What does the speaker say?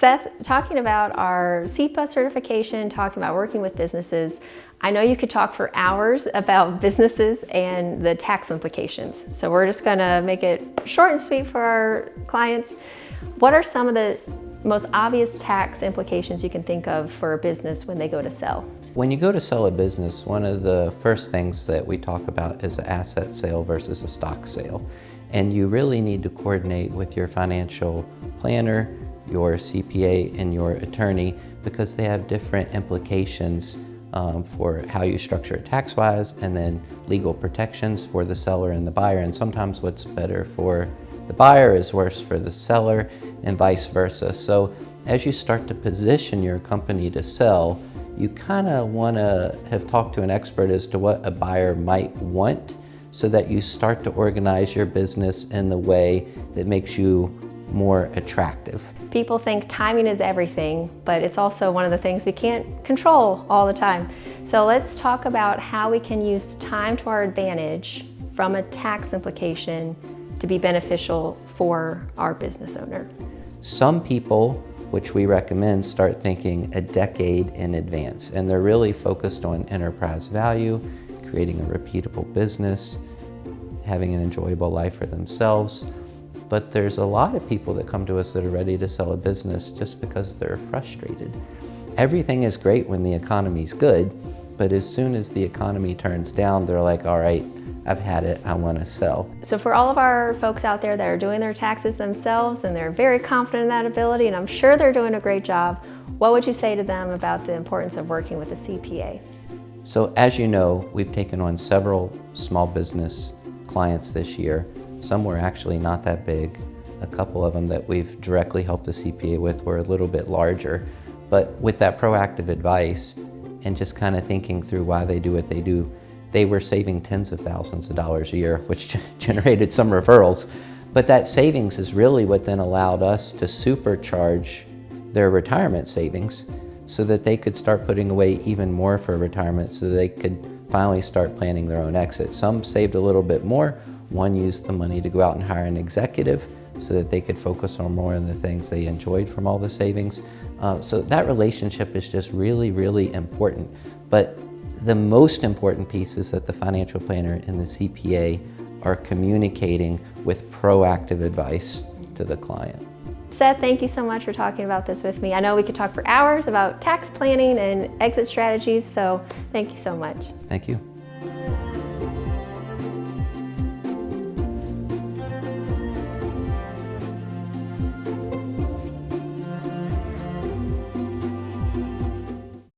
Seth, talking about our CEPA certification, talking about working with businesses, I know you could talk for hours about businesses and the tax implications. So we're just gonna make it short and sweet for our clients. What are some of the most obvious tax implications you can think of for a business when they go to sell? When you go to sell a business, one of the first things that we talk about is an asset sale versus a stock sale. And you really need to coordinate with your financial planner, your CPA, and your attorney because they have different implications for how you structure it tax-wise, and then legal protections for the seller and the buyer. And sometimes what's better for the buyer is worse for the seller, and vice versa. So as you start to position your company to sell, you kind of want to have talked to an expert as to what a buyer might want so that you start to organize your business in the way that makes you more attractive. People think timing is everything, but it's also one of the things we can't control all the time. So let's talk about how we can use time to our advantage from a tax implication to be beneficial for our business owner. Some people, which we recommend, start thinking a decade in advance, and they're really focused on enterprise value, creating a repeatable business, having an enjoyable life for themselves. But there's a lot of people that come to us that are ready to sell a business just because they're frustrated. Everything is great when the economy's good, but as soon as the economy turns down, they're like, all right, I've had it, I want to sell. So for all of our folks out there that are doing their taxes themselves and they're very confident in that ability, and I'm sure they're doing a great job, what would you say to them about the importance of working with a CPA? So as you know, we've taken on several small business clients this year. Some were actually not that big. A couple of them that we've directly helped the CPA with were a little bit larger. But with that proactive advice and just kind of thinking through why they do what they do, they were saving tens of thousands of dollars a year, which generated some referrals. But that savings is really what then allowed us to supercharge their retirement savings so that they could start putting away even more for retirement so they could finally start planning their own exit. Some saved a little bit more. One used the money to go out and hire an executive so that they could focus on more of the things they enjoyed from all the savings. So that relationship is just really, really important. But the most important piece is that the financial planner and the CPA are communicating with proactive advice to the client. Seth, thank you so much for talking about this with me. I know we could talk for hours about tax planning and exit strategies, so thank you so much. Thank you.